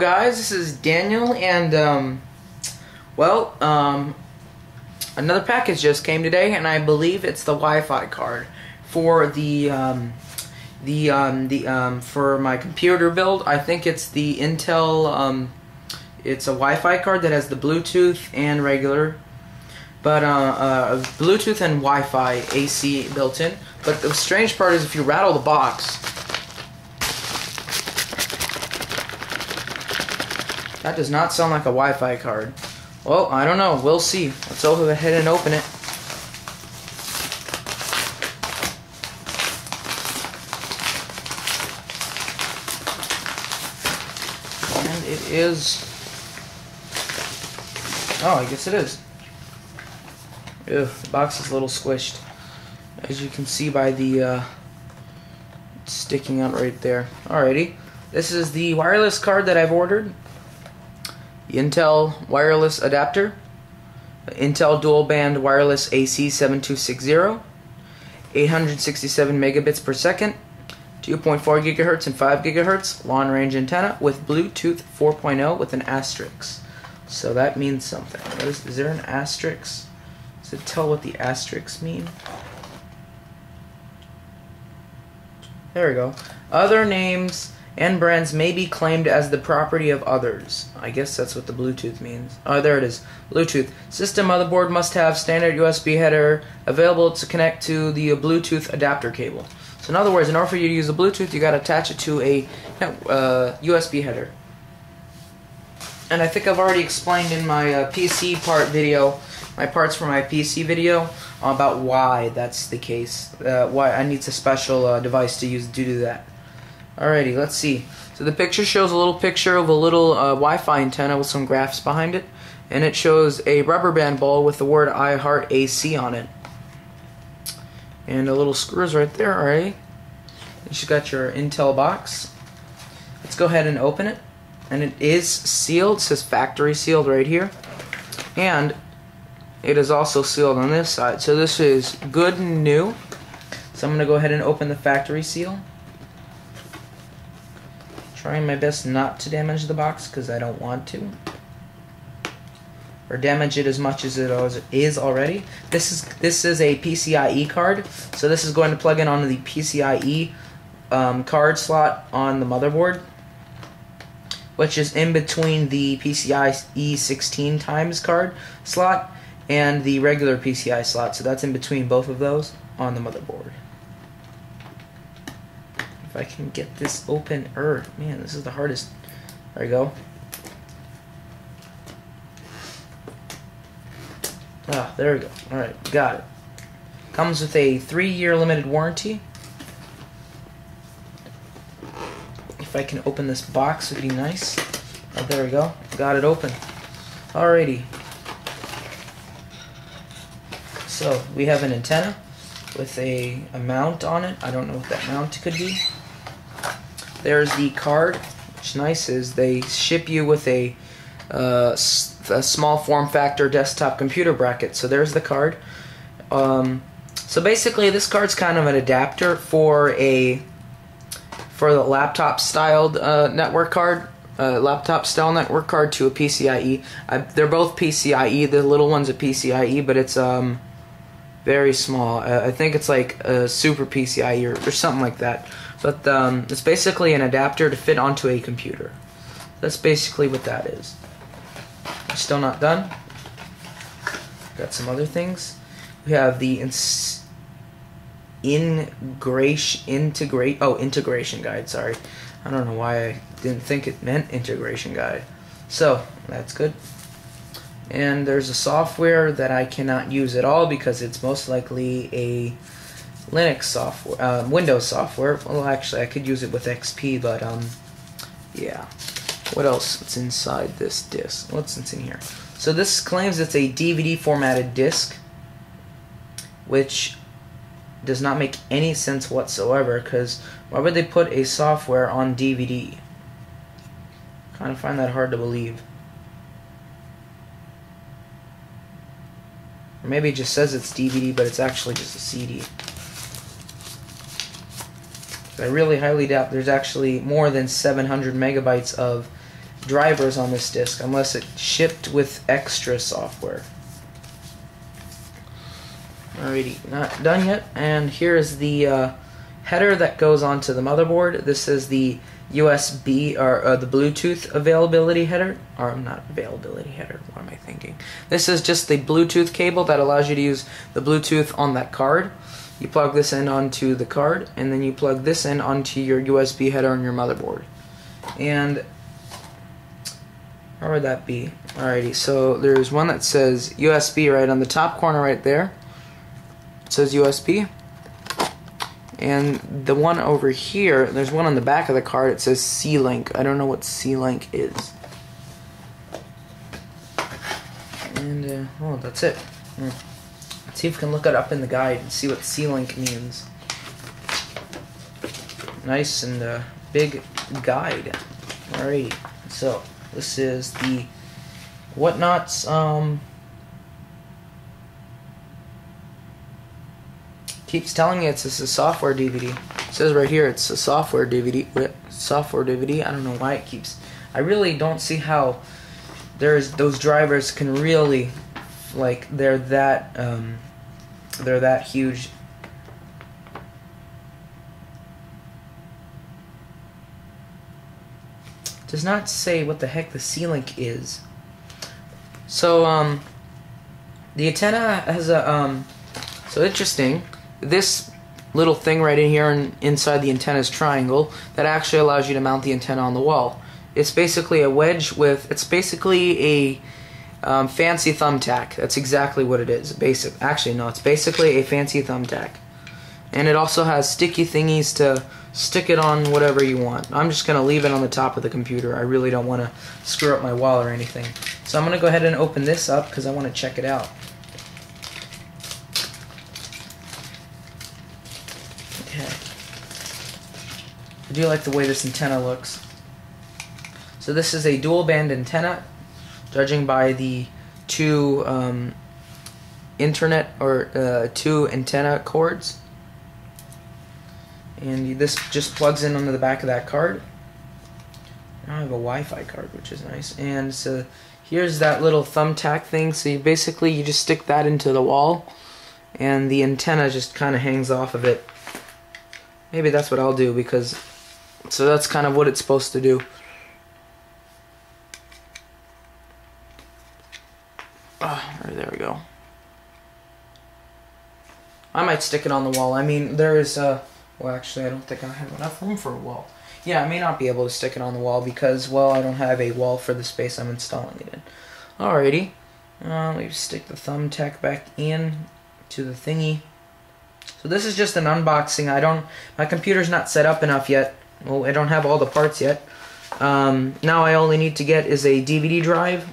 guys, this is Daniel, and another package just came today, and I believe it's the Wi-Fi card for for my computer build. I think it's the Intel. It's a Wi-Fi card that has the Bluetooth and regular, but Bluetooth and Wi-Fi AC built in. But the strange part is if you rattle the box, that does not sound like a Wi-Fi card. Well, I don't know. We'll see. Let's go ahead and open it. And it is... Oh, I guess it is. Ew, the box is a little squished, as you can see by the sticking out right there. Alrighty. This is the wireless card that I've ordered. Intel wireless adapter, Intel dual band wireless AC 7260, 867 megabits per second, 2.4 gigahertz and 5 gigahertz, long range antenna with Bluetooth 4.0 with an asterisk. So that means something. Is there an asterisk? Does it tell what the asterisks mean? There we go. Other names and brands may be claimed as the property of others. I guess that's what the Bluetooth means. Oh, there it is. Bluetooth. System motherboard must have standard USB header available to connect to the Bluetooth adapter cable. So in other words, in order for you to use the Bluetooth, you got to attach it to a USB header. And I think I've already explained in my PC part video, my parts for my PC video, about why that's the case. Why I need a special device to do that. Alrighty, let's see. So the picture shows a little picture of a little Wi-Fi antenna with some graphs behind it, and it shows a rubber band ball with the word I Heart AC on it, and a little screws right there. Alright, you got your Intel box. Let's go ahead and open it, and it is sealed. It says factory sealed right here, and it is also sealed on this side. So this is good and new. So I'm going to go ahead and open the factory seal. Trying my best not to damage the box because I don't want to, or damage it as much as it is already. This is a PCIe card, so this is going to plug in onto the PCIe card slot on the motherboard, which is in between the PCIe 16 times card slot and the regular PCI slot. So that's in between both of those on the motherboard. If I can get this open, man, this is the hardest. There we go. Ah, there we go. Alright, got it. Comes with a 3-year limited warranty. If I can open this box, it would be nice. Oh, there we go. Got it open. Alrighty. So, we have an antenna with a mount on it. I don't know what that mount could be. There's the card, which nice is they ship you with a small form factor desktop computer bracket. So there's the card. So basically, this card's kind of an adapter for the laptop styled network card, laptop style network card to a PCIe. They're both PCIe. The little one's a PCIe, but it's very small. I think it's like a super PCIe or something like that. But it's basically an adapter to fit onto a computer. That's basically what that is. We're still not done. Got some other things. We have the integration guide. Sorry, I don't know why I didn't think it meant integration guide. So that's good. And there's a software that I cannot use at all because it's most likely a Linux software, Windows software. Well, actually, I could use it with XP, but yeah. What else? What's inside this disc? What's in here? So this claims it's a DVD formatted disc, which does not make any sense whatsoever. Because why would they put a software on DVD? Kind of find that hard to believe. Or maybe it just says it's DVD, but it's actually just a CD. I really highly doubt there's actually more than 700 megabytes of drivers on this disk unless it shipped with extra software. Alrighty, not done yet. And here is the header that goes onto the motherboard. This is the USB or the Bluetooth availability header, or not availability header, what am I thinking? This is just the Bluetooth cable that allows you to use the Bluetooth on that card. You plug this in onto the card, and then you plug this in onto your USB header on your motherboard. And where would that be? Alrighty, so there's one that says USB right on the top corner right there. It says USB. And the one over here, there's one on the back of the card, it says C-Link. I don't know what C-Link is. And, oh, that's it. Let's see if we can look it up in the guide and see what C-Link means. Nice and big guide. Alright, so this is the Whatnauts, keeps telling me it's a software DVD. It says right here it's a software DVD. Software DVD. I don't know why it keeps. I really don't see how those drivers can really, like, they're that huge. Does not say what the heck the C-Link is. So the antenna has a so interesting. This little thing right in here inside the antenna's triangle that actually allows you to mount the antenna on the wall. It's basically a wedge with, it's basically a fancy thumbtack. That's exactly what it is. Actually, no, it's basically a fancy thumbtack. And it also has sticky thingies to stick it on whatever you want. I'm just going to leave it on the top of the computer. I really don't want to screw up my wall or anything. So I'm going to go ahead and open this up because I want to check it out. Okay. I do like the way this antenna looks. So this is a dual band antenna, judging by the two internet or two antenna cords. And this just plugs in onto the back of that card. Now I have a Wi-Fi card, which is nice. And so here's that little thumbtack thing. So you just stick that into the wall, and the antenna just kind of hangs off of it. Maybe that's what I'll do, because so that's kind of what it's supposed to do. There we go. I might stick it on the wall. I mean, there is well, actually, I don't think I have enough room for a wall. Yeah, I may not be able to stick it on the wall because, well, I don't have a wall for the space I'm installing it in. Alrighty. Let me stick the thumbtack back in to the thingy. So this is just an unboxing. My computer's not set up enough yet. Well, I don't have all the parts yet. Now I only need to get is a DVD drive.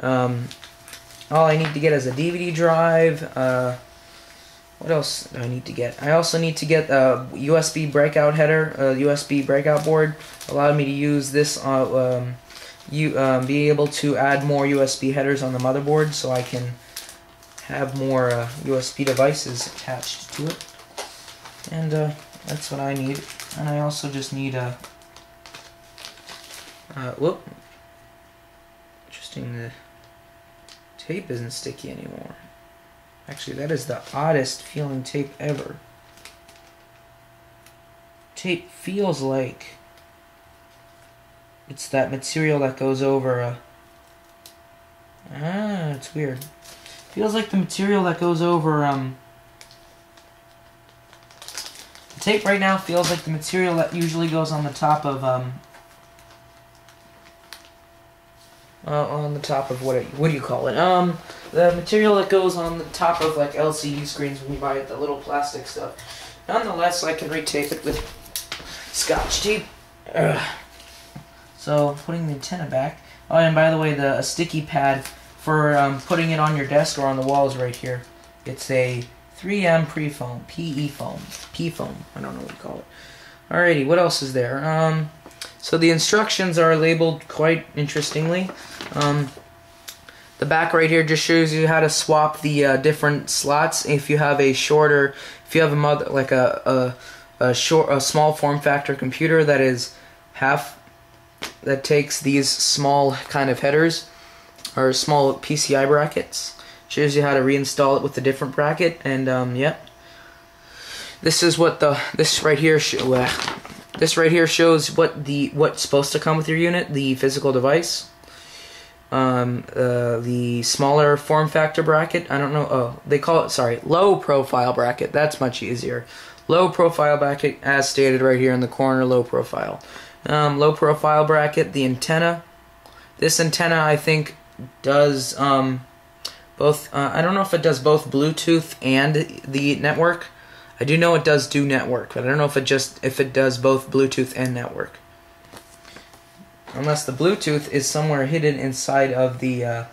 All I need to get is a DVD drive. What else do I need to get? I also need to get a USB breakout header, a USB breakout board. Allow me to use this, be able to add more USB headers on the motherboard so I can have more USB devices attached to it. And that's what I need. And I also just need a, whoop. Interesting, the tape isn't sticky anymore. Actually, that is the oddest feeling tape ever. Tape feels like it's that material that goes over it's weird. Feels like the material that goes over the tape right now feels like the material that usually goes on the top of on the top of what do you call it? The material that goes on the top of like LCD screens when you buy it, the little plastic stuff. Nonetheless, I can retape it with Scotch tape. So putting the antenna back. Oh, and by the way, a sticky pad for putting it on your desk or on the walls right here. It's a 3M pre-foam, PE foam, P-foam. I don't know what you call it. Alrighty, what else is there? So the instructions are labeled quite interestingly. The back right here just shows you how to swap the different slots. If you have a shorter, if you have a small form factor computer that is half that takes these small kind of headers, or small PCI brackets. Shows you how to reinstall it with a different bracket, and yep. This is what this right here shows what's supposed to come with your unit, the physical device. The smaller form factor bracket, I don't know, oh, they call it, sorry, low profile bracket, that's much easier. Low profile bracket, as stated right here in the corner, low profile. Low profile bracket, the antenna. This antenna, I think, does both, I don't know if it does both Bluetooth and the network. I do know it does do network, but I don't know if it does both Bluetooth and network. Unless the Bluetooth is somewhere hidden inside of the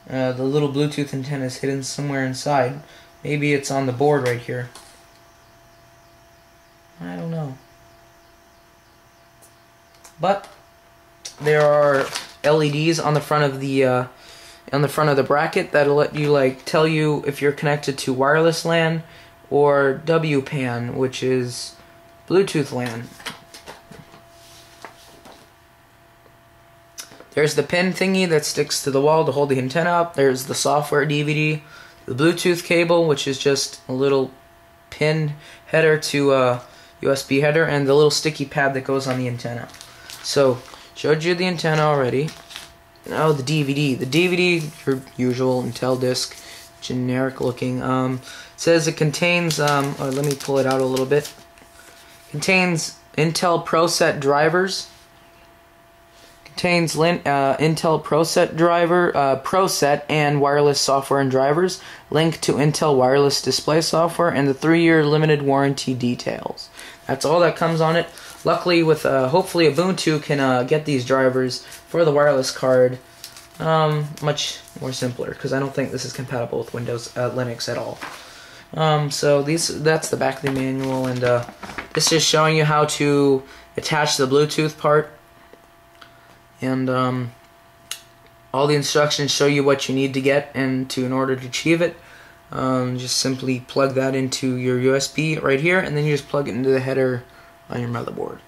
little Bluetooth antenna is hidden somewhere inside. Maybe it's on the board right here. I don't know. But there are LEDs on the front of the bracket that'll let you tell you if you're connected to wireless LAN or WPAN, which is Bluetooth LAN. There's the pin thingy that sticks to the wall to hold the antenna up. There's the software DVD, the Bluetooth cable, which is just a little pin header to a USB header, and the little sticky pad that goes on the antenna. So, showed you the antenna already. Now the DVD. The DVD, your usual Intel disc, generic looking. Says it contains, let me pull it out a little bit. Contains Intel ProSet drivers. Contains Intel ProSet driver, ProSet and wireless software and drivers, link to Intel wireless display software, and the 3-year limited warranty details. That's all that comes on it. Luckily, with hopefully Ubuntu can get these drivers for the wireless card much more simpler, because I don't think this is compatible with Windows Linux at all. So that's the back of the manual, and this is showing you how to attach the Bluetooth part. And all the instructions show you what you need to get in order to achieve it. Just simply plug that into your USB right here, and then you just plug it into the header on your motherboard,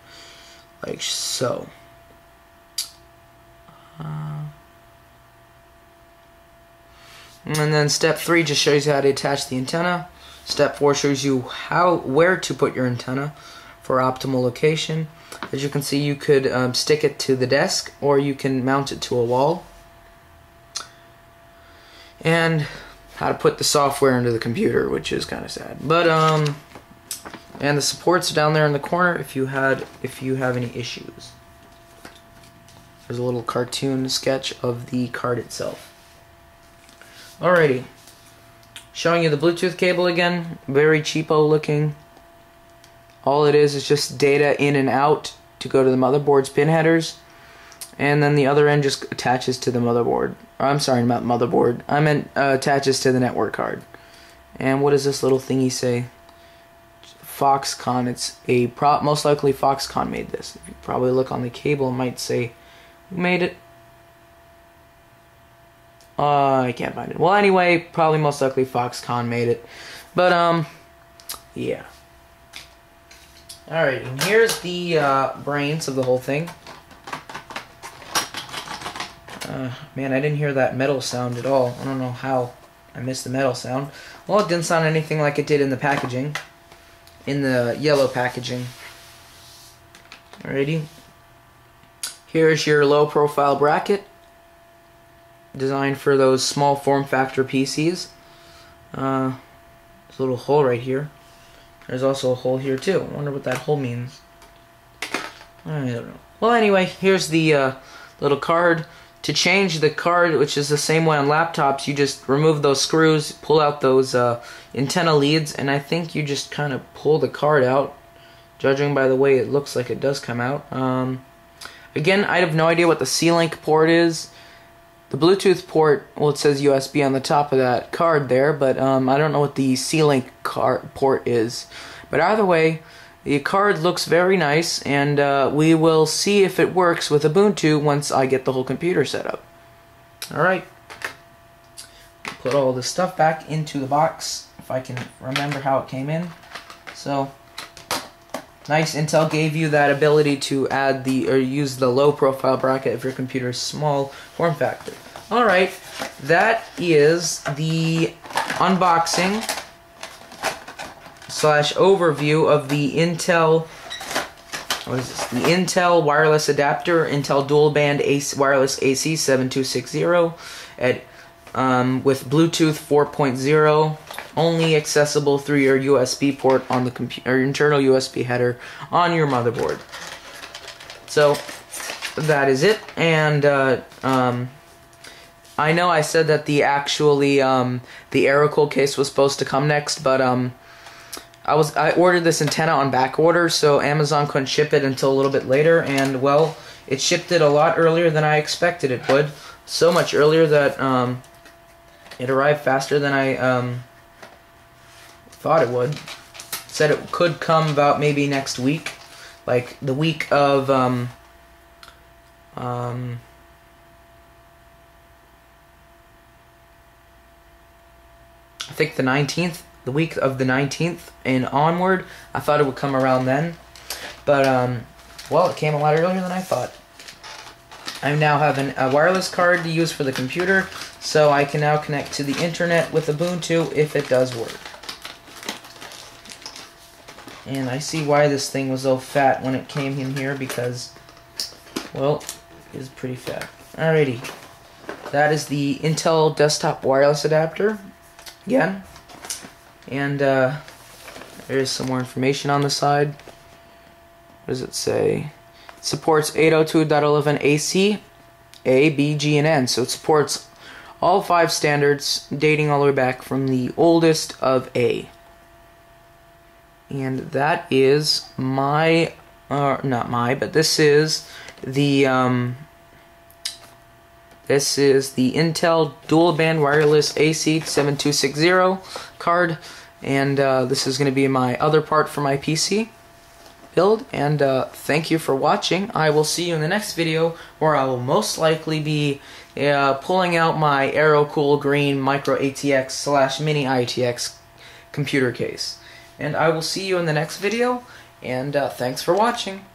like so. And then step 3 just shows you how to attach the antenna. Step 4 shows you where to put your antenna for optimal location. As you can see, you could stick it to the desk, or you can mount it to a wall. And how to put the software into the computer, which is kind of sad. But and the supports are down there in the corner if you have any issues. There's a little cartoon sketch of the card itself. Alrighty, showing you the Bluetooth cable again. Very cheapo looking. All it is just data in and out to go to the motherboard's pin headers, and then the other end just attaches to the motherboard. I'm sorry, not motherboard. I meant attaches to the network card. And what does this little thingy say? Foxconn. It's a most likely Foxconn made this. If you probably look on the cable, it might say who made it. I can't find it. Well, anyway, probably most likely Foxconn made it. But yeah. Alright, and here's the brains of the whole thing. Man, I didn't hear that metal sound at all. I don't know how I missed the metal sound. Well, it didn't sound anything like it did in the packaging. In the yellow packaging. Alrighty. Here's your low profile bracket. Designed for those small form factor PCs. There's a little hole right here. There's also a hole here too. I wonder what that hole means. I don't know. Well, anyway, here's the little card. To change the card, which is the same way on laptops, you just remove those screws, pull out those antenna leads, and I think you just kind of pull the card out, judging by the way it looks like it does come out. Again, I have no idea what the C-Link port is. The Bluetooth port, well, it says USB on the top of that card there, but I don't know what the C-Link port is. But either way, the card looks very nice, and we will see if it works with Ubuntu once I get the whole computer set up. Alright. Put all this stuff back into the box, if I can remember how it came in. So, Nice. Intel gave you that ability to add or use the low profile bracket if your computer's small form factor. Alright, that is the unboxing / overview of the Intel, what is this? The Intel wireless adapter, Intel dual band wireless AC 7260 with Bluetooth 4.0, only accessible through your USB port on the computer, internal USB header on your motherboard. So that is it. And I know I said that the AeroCool case was supposed to come next, but I ordered this antenna on back order, so Amazon couldn't ship it until a little bit later, and well, it shipped it a lot earlier than I expected it would. So much earlier that it arrived faster than I thought it would. It said it could come about maybe next week, like the week of I think the 19th, the week of the 19th and onward. I thought it would come around then, but well, it came a lot earlier than I thought. I now have a wireless card to use for the computer, so I can now connect to the internet with Ubuntu if it does work. And I see why this thing was so fat when it came in here, because, well, it is pretty fat. Alrighty, that is the Intel desktop wireless adapter again, and there's some more information on the side. What does it say? It supports 802.11 AC, A, B, G, and N, so it supports all 5 standards dating all the way back from the oldest of A. And that is my, not my, but this is the Intel dual band wireless AC 7260 card, and this is going to be my other part for my PC build. And thank you for watching. I will see you in the next video, where I will most likely be pulling out my AeroCool Green Micro ATX / Mini ITX computer case. And I will see you in the next video, and thanks for watching.